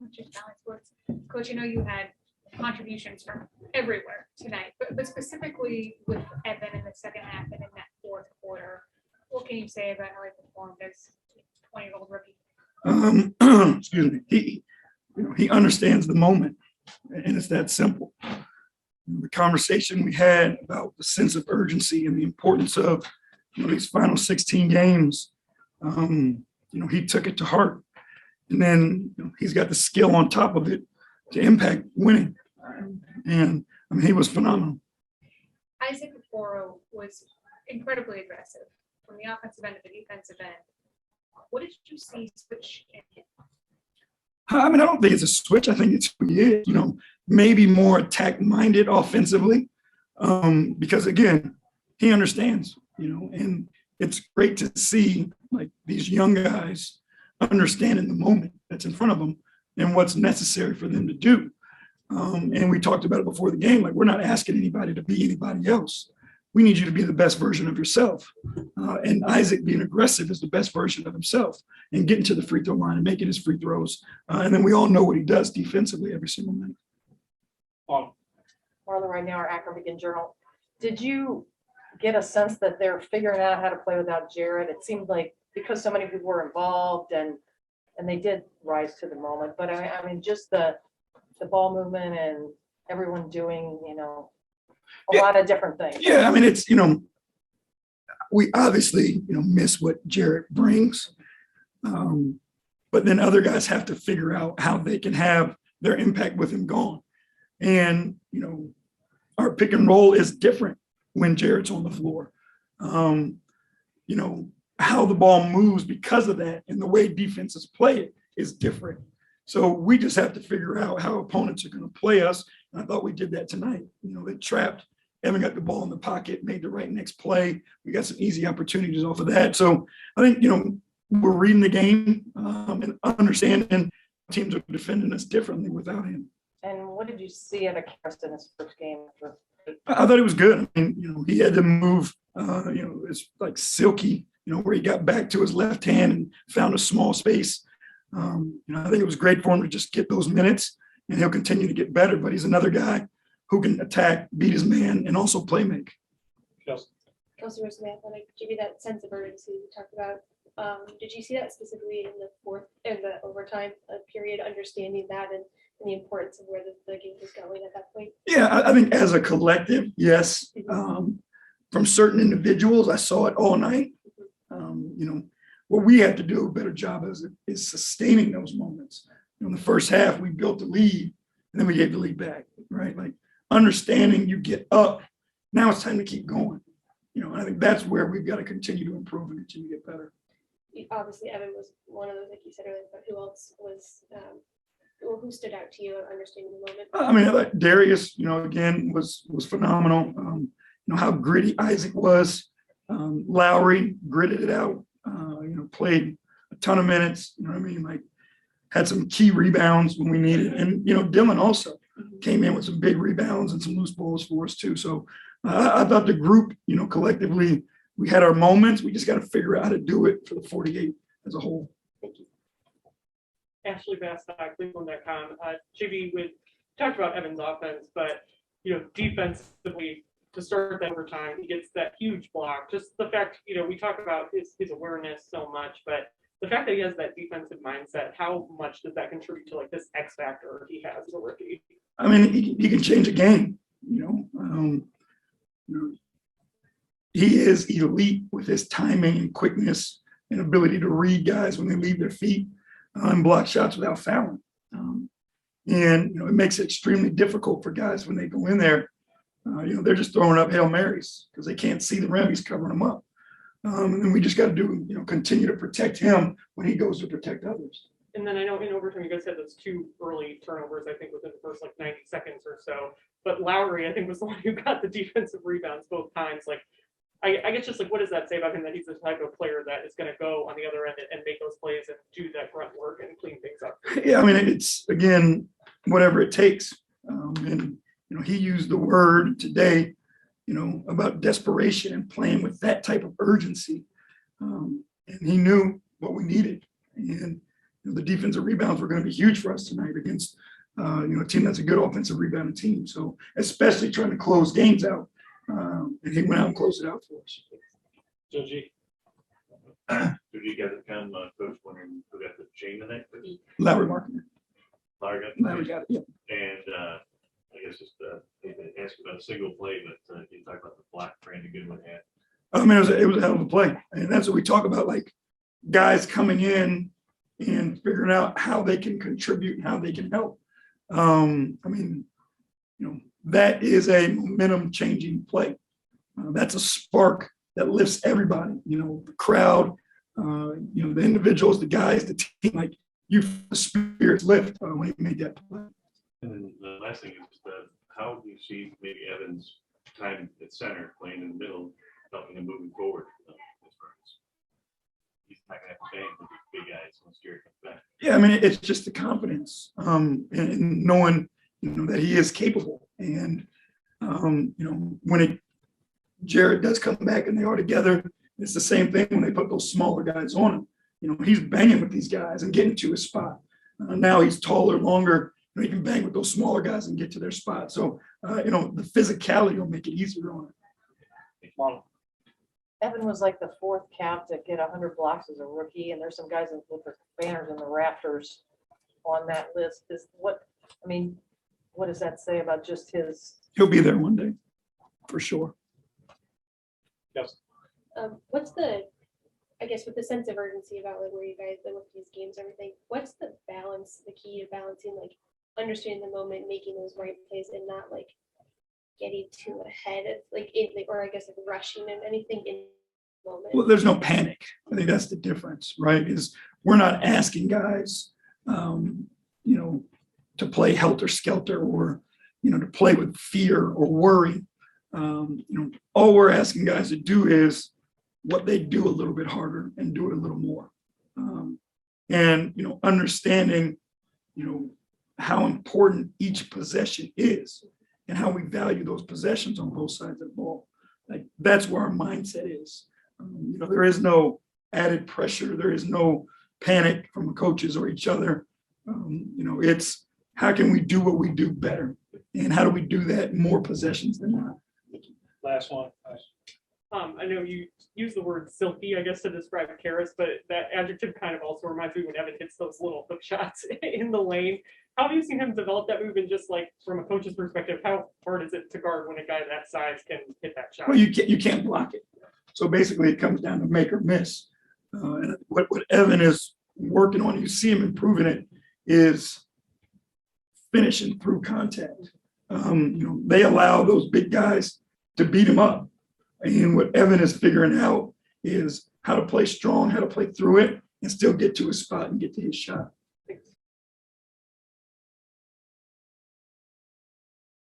Coach Valley Sports. Coach, I know you had contributions from everywhere tonight, but specifically with Evan in the second half and in that fourth quarter, what can you say about how he performed as a 20-year-old rookie? Excuse me. He understands the moment, and it's that simple. The conversation we had about the sense of urgency and the importance of these final 16 games, he took it to heart. And then he's got the skill on top of it to impact winning. And I mean, he was phenomenal. Isaac Okoro was incredibly aggressive from the offensive end to the defensive end. What did you see switch in him? I mean, I don't think it's a switch. I think it's who he is, maybe more attack-minded offensively, because, again, he understands, and it's great to see, like, these young guys understanding the moment that's in front of them and what's necessary for them to do. And we talked about it before the game, like, we're not asking anybody to be anybody else. We need you to be the best version of yourself. And Isaac being aggressive is the best version of himself and getting to the free throw line and making his free throws. And then we all know what he does defensively every single night. Marlon, right now, our Akron Beacon Journal. Did you get a sense that they're figuring out how to play without Jared? It seemed like because so many people were involved and they did rise to the moment. But I mean, just the ball movement and everyone doing, a lot of different things. Yeah, I mean, it's, we obviously, miss what Jarrett brings. But then other guys have to figure out how they can have their impact with him gone. And, our pick and roll is different when Jarrett's on the floor. How the ball moves because of that and the way defenses play it is different. So we just have to figure out how opponents are going to play us. And I thought we did that tonight. They trapped. Evan got the ball in the pocket, made the right next play. We got some easy opportunities off of that. So I think, we're reading the game and understanding teams are defending us differently without him. And what did you see out of Karsten in his first game? I thought it was good. I mean, he had to move, it's like silky, where he got back to his left hand and found a small space. I think it was great for him to just get those minutes, and he'll continue to get better. But he's another guy who can attack, beat his man, and also play make. Kelsey Smith, like give you that sense of urgency you talked about. Did you see that specifically in the overtime period, understanding that and the importance of where the game was going at that point? Yeah, I think as a collective, yes. From certain individuals, I saw it all night. What we have to do a better job is sustaining those moments. In the first half, we built the lead, and then we gave the lead back, right? Like understanding you get up, now it's time to keep going. I think that's where we've got to continue to improve and continue to get better. Obviously, Evan was one of those, like you said earlier, but who else was, who stood out to you understanding the moment? I mean, I thought Darius, again, was phenomenal. How gritty Isaac was. Lowry gritted it out, played a ton of minutes, like had some key rebounds when we needed. And, Dylan also came in with some big rebounds and some loose balls for us too. So I thought the group, collectively, we had our moments. We just got to figure out how to do it for the 48 as a whole. Thank you. Ashley Bastock, Cleveland.com. JB, we talked about Evan's offense, but, defensively, to start that overtime, he gets that huge block. Just the fact, we talk about his awareness so much, but the fact that he has that defensive mindset, how much does that contribute to like this X factor he has as a rookie? I mean, he can change a game, he is elite with his timing and quickness and ability to read guys when they leave their feet and block shots without fouling. And it makes it extremely difficult for guys when they go in there. They're just throwing up Hail Marys because they can't see the rim. He's covering them up. And then we just got to do, continue to protect him when he goes to protect others. And then I know in overtime, you guys had those 2 early turnovers, I think, within the first 90 seconds or so. But Lowry, I think, was the one who got the defensive rebounds both times. I guess just what does that say about him, that he's the type of player that is going to go on the other end and make those plays and do that grunt work and clean things up? Yeah, I mean, it's, again, whatever it takes. And he used the word today, about desperation and playing with that type of urgency. And he knew what we needed. And the defensive rebounds were going to be huge for us tonight against a team that's a good offensive rebounding team. So especially trying to close games out, and he went out and closed it out for us. Did you guys come, Coach, wondering who got the chain tonight? Larry Markin. Larry got it. Yeah. And I guess just ask about a single play, but you talk about the block Brandon Goodwin had. I mean, it was a hell of a play, and that's what we talk about, like guys coming in and figuring out how they can contribute and how they can help. I mean, that is a momentum changing play. That's a spark that lifts everybody, the crowd, the individuals, the guys, the team, like the spirits lift when he made that play. And then the last thing is how do you see maybe Evan's time at center playing in the middle, helping him moving forward? He's not going to have to bang with these big guys once Jared comes back. Yeah, I mean, it's just the confidence and knowing, that he is capable. And, when Jared does come back and they are together, it's the same thing when they put those smaller guys on him. He's banging with these guys and getting to his spot. Now he's taller, longer. He can bang with those smaller guys and get to their spot. So, the physicality will make it easier on him. Evan was like the fourth cap to get 100 blocks as a rookie, and there's some guys with their banners in the rafters on that list. What does that say about just his? He'll be there one day, for sure. Yes. What's I guess with the sense of urgency about like where you guys been with these games, everything, what's the key to balancing, like understanding the moment, making those right plays and not like getting too ahead of or I guess like rushing and anything in the moment? Well, there's no panic. I think that's the difference, right? Is we're not asking guys, to play helter skelter or, to play with fear or worry. All we're asking guys to do is what they do a little bit harder and do it a little more. And understanding, how important each possession is and how we value those possessions on both sides of the ball. Like that's where our mindset is. There is no added pressure. There is no panic from the coaches or each other. It's how can we do what we do better? And how do we do that in more possessions than not? Last one. I know you use the word silky, I guess, to describe Karras, but that adjective kind of also reminds me when Evan hits those little hook shots in the lane. How have you seen him develop that move? And just like from a coach's perspective, how hard is it to guard when a guy that size can hit that shot? Well, you can't block it. So basically, it comes down to make or miss. And what Evan is working on, you see him improving it, is finishing through contact. They allow those big guys to beat him up. And what Evan is figuring out is how to play strong, how to play through it, and still get to his spot and get to his shot.